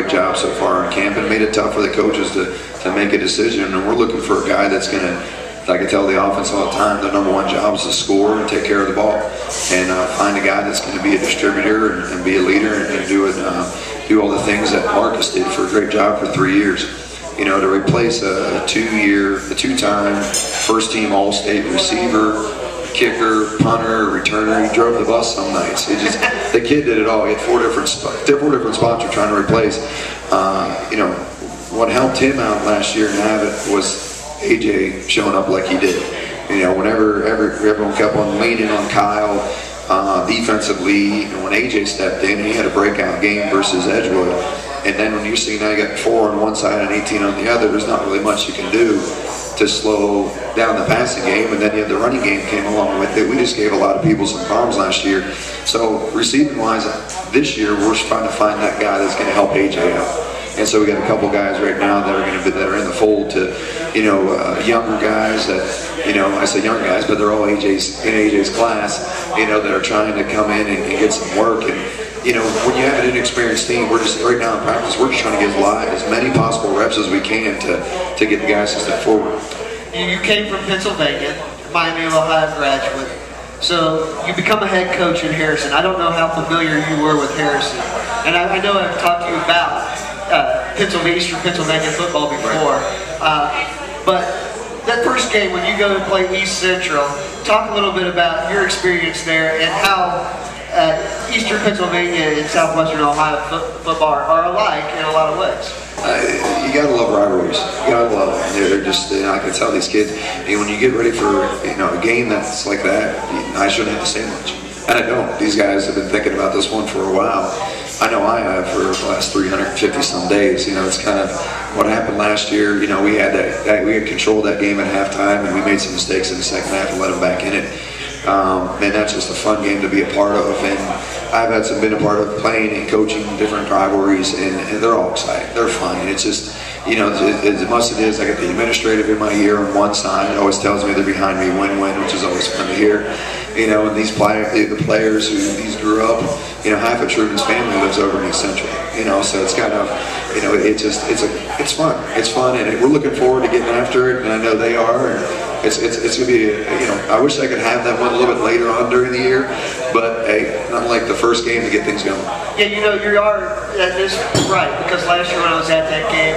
great job so far in camp and made it tough for the coaches to make a decision. And we're looking for a guy that's going to, like I tell the offense all the time, their number one job is to score and take care of the ball. And find a guy that's going to be a distributor and be a leader and do all the things that Marcus did for a great job for 3 years. You know, to replace a two-time first-team All-State receiver, kicker, punter, returner. He drove the bus some nights. The kid did it all. He had four different spots we're trying to replace. You know, what helped him out last year and have it was AJ showing up like he did. You know, whenever everyone kept on leaning on Kyle defensively, and when AJ stepped in, he had a breakout game versus Edgewood. And then when you see now you got 4 on one side and 18 on the other, there's not really much you can do to slow down the passing game. And then you have the running game came along with it. We just gave a lot of people some problems last year. So receiving wise, this year we're trying to find that guy that's going to help AJ out. And so we got a couple guys right now that are in the fold to, you know, younger guys that, you know, I say young guys, but they're all in AJ's class, you know, that are trying to come in and get some work. And you know, when you have an inexperienced team, we're just right now in practice, we're just trying to get as many possible reps as we can to get the guys to step forward. You came from Pennsylvania, Miami of Ohio graduate. So you become a head coach in Harrison. I don't know how familiar you were with Harrison, and I know I've talked to you about Eastern Pennsylvania football before, but that first game when you go to play East Central, talk a little bit about your experience there and how Eastern Pennsylvania and Southwestern Ohio football are alike in a lot of ways. You gotta love rivalries. You gotta love them. They're just, you know, I can tell these kids, when you get ready for, you know, a game that's like that, I shouldn't have to say much. And I don't. These guys have been thinking about this one for a while. I know I have for the last 350 some days. You know, it's kind of what happened last year. You know, we had controlled that game at halftime, and we made some mistakes in the second half and let them back in it. And that's just a fun game to be a part of. And I've been a part of playing and coaching different rivalries, and they're all exciting. They're fun. And it's just, you know, as much as it is, I got the administrative in my ear on one side. It always tells me they're behind me, win-win, which is always fun to hear. You know, and the players who these grew up, you know, half of Truman's family lives over in East Central. You know, so it's kind of, you know, it's fun. It's fun, and we're looking forward to getting after it, and I know they are. And it's going to be, you know, I wish I could have that one a little bit later on during the year, but hey, not like the first game to get things going. Yeah, you know, that is right, because last year when I was at that game,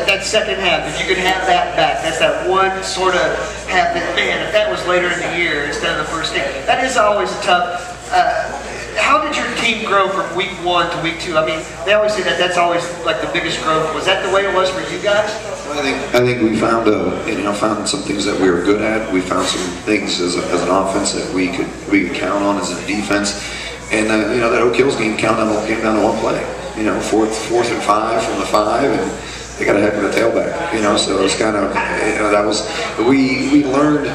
that second half, if you could have that back, that's that one sort of half that, man, if that was later in the year instead of the first game, that is always a tough. How did your team grow from week 1 to week 2? I mean, they always say that's always like the biggest growth. Was that the way it was for you guys? I think we found some things that we were good at. We found some things as an offense that we could count on as a defense. And you know, that Oak Hills game came down to one play. You know, fourth and 5 from the 5, and they got a heck of a tailback. You know, so it's kind of, you know, that was we learned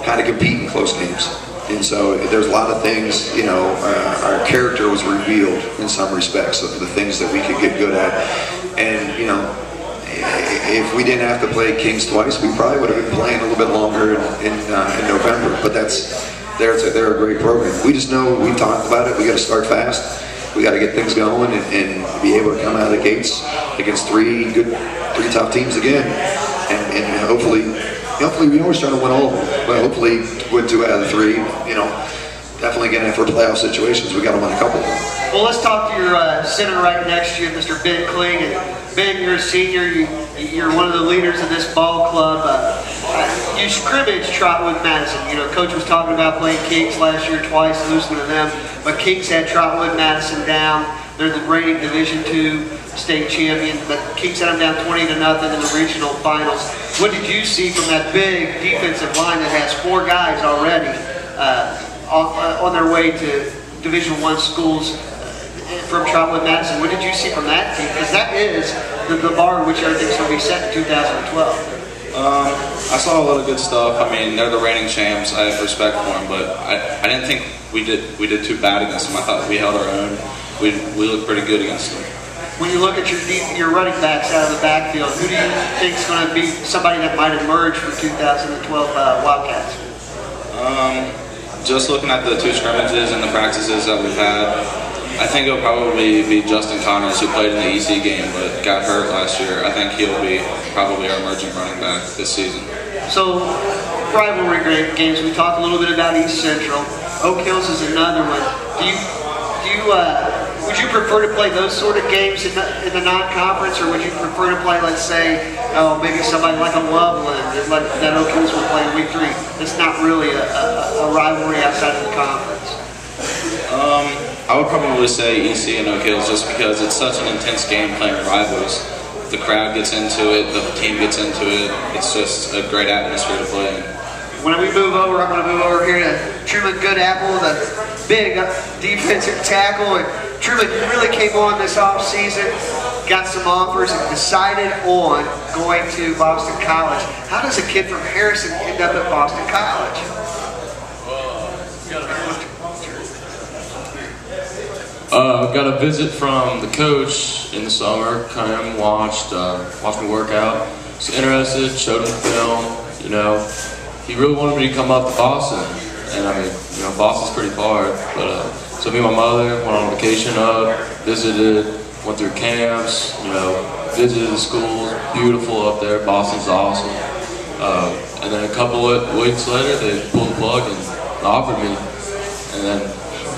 how to compete in close games. And so there's a lot of things, you know, our character was revealed in some respects of the things that we could get good at. And, you know, if we didn't have to play Kings twice, we probably would have been playing a little bit longer in November. But they're a great program. We just know, we talked about it, we got to start fast. We got to get things going and be able to come out of the gates against three tough teams again. And hopefully we always try to win all of them, but hopefully win 2 out of the 3. You know, definitely getting in for playoff situations, we got to win a couple of them. Well, let's talk to your center right next to you, Mr. Ben Kling. And Ben, you're a senior. You're one of the leaders of this ball club. You scrimmaged Trotwood Madison. You know, Coach was talking about playing Kings last year twice, losing to them, but Kings had Trotwood Madison down. They're the reigning Division II state champion, but Kings had them down 20-0 in the regional finals. What did you see from that big defensive line that has 4 guys already on their way to Division I schools from Trotwood Madison? What did you see from that team? Because that is the bar in which everything's going to be set in 2012. I saw a lot of good stuff. I mean, they're the reigning champs. I have respect for them, but I didn't think we did too bad against them. I thought we held our own. We looked pretty good against them. When you look at your running backs out of the backfield, who do you think is going to be somebody that might emerge for 2012 Wildcats? Just looking at the 2 scrimmages and the practices that we've had, I think it'll probably be Justin Connors, who played in the EC game but got hurt last year. I think he'll be probably our emerging running back this season. So, rivalry games, we talked a little bit about East Central. Oak Hills is another one. Would you prefer to play those sort of games in the non-conference, or would you prefer to play, let's say, maybe somebody like a Loveland that Oak Hills will play in week 3? It's not really a rivalry outside of the conference. I would probably say EC and Oak Hills, just because it's such an intense game playing rivals. The crowd gets into it, the team gets into it. It's just a great atmosphere to play in. When we move over, I'm going to move over here to Truman Goodapple, the big defensive tackle. And Truman, you really came on this offseason, got some offers, and decided on going to Boston College. How does a kid from Harrison end up at Boston College? Got a visit from the coach in the summer. Came, watched me work out. Was interested, showed him the film. You know, he really wanted me to come up to Boston, and I mean, you know, Boston's pretty far. But so me and my mother went on vacation up, visited, went through camps. You know, visited the schools. Beautiful up there. Boston's awesome. And then a couple of weeks later, they pulled the plug and offered me, and then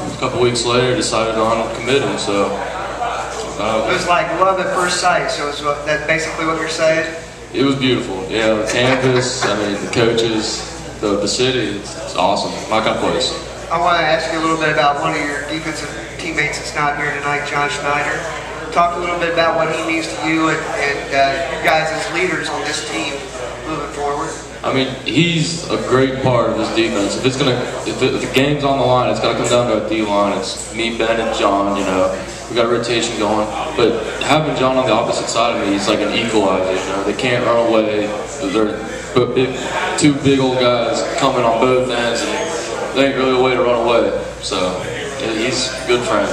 a couple weeks later, decided on committing. So it was like love at first sight. So is that basically what you're saying? It was beautiful. Yeah, the campus. I mean, the coaches, the city. It's awesome. My kind of place. I want to ask you a little bit about one of your defensive teammates that's not here tonight, John Schneider. Talk a little bit about what he means to you and you guys as leaders on this team moving forward. I mean, he's a great part of this defense. If the game's on the line, it's got to come down to a D-line. It's me, Ben, and John, you know. We got a rotation going. But having John on the opposite side of me, he's like an equalizer, you know. They can't run away. They're two big old guys coming on both ends, and there ain't really a way to run away. So, yeah, he's a good friend.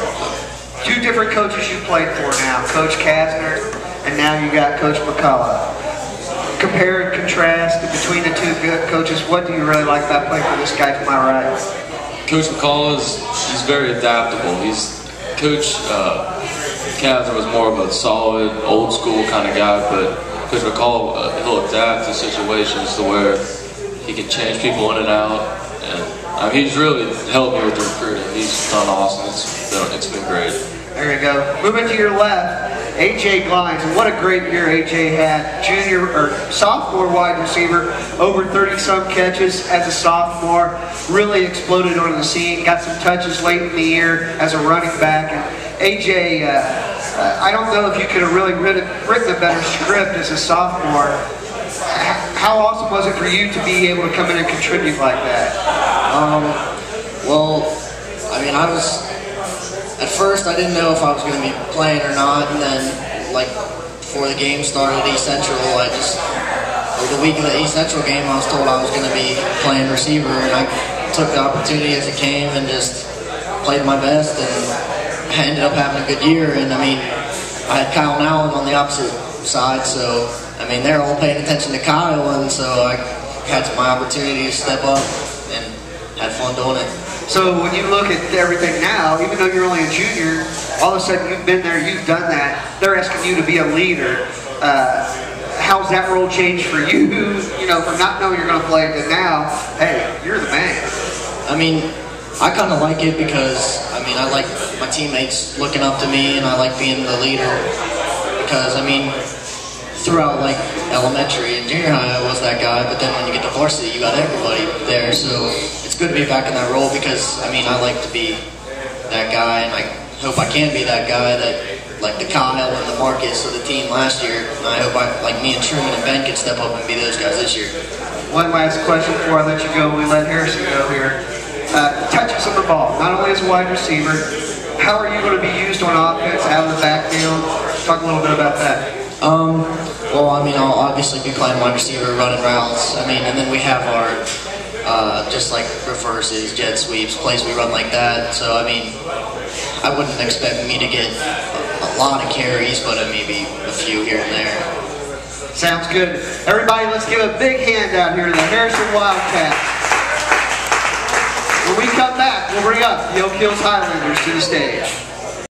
Two different coaches you played for now, Coach Kasner, and now you got Coach McCullough. Compare and contrast between the two coaches. What do you really like about playing for this guy to my right? Coach McCullough he's very adaptable. Coach Kasner was more of a solid, old school kind of guy, but Coach McCullough he'll adapt to situations to where he can change people in and out. And he's really helped me with the recruiting. He's done awesome. It's been great. There you go. Moving to your left, A.J. Glines, and what a great year A.J. had. Sophomore wide receiver, over 30-some catches as a sophomore. Really exploded onto the scene. Got some touches late in the year as a running back. And A.J., I don't know if you could have really written a better script as a sophomore. How awesome was it for you to be able to come in and contribute like that? Well, I mean, at first, I didn't know if I was going to be playing or not, and then, like, before the game started at East Central, the week of the East Central game, I was told I was going to be playing receiver, and I took the opportunity as it came and just played my best, and I ended up having a good year. And I mean, I had Kyle and Allen on the opposite side, so I mean, they're all paying attention to Kyle, and so I had my opportunity to step up and had fun doing it. So when you look at everything now, even though you're only a junior, all of a sudden you've been there, you've done that, they're asking you to be a leader. How's that role changed for you? You know, from not knowing you're going to play to now, hey, you're the man. I mean, I kind of like it because, I mean, I like my teammates looking up to me, and I like being the leader because, I mean, throughout like elementary and junior high I was that guy, but then when you get to varsity you got everybody there, so it's good to be back in that role because I mean I like to be that guy, and I hope I can be that guy that like the Kyle and the Marcus of the team last year, and I hope me and Truman and Ben can step up and be those guys this year. One last question before I let you go. We let Harrison go here. Touches of the ball, not only as a wide receiver, how are you going to be used on offense out of the backfield? Talk a little bit about that. Well, I mean, I'll obviously be playing wide receiver, running routes. I mean, and then we have our just like reverses, jet sweeps, plays we run like that. So I mean, I wouldn't expect me to get a lot of carries, but maybe a few here and there. Sounds good. Everybody, let's give a big hand out here to the Harrison Wildcats. When we come back, we'll bring up the Oak Hills Highlanders to the stage.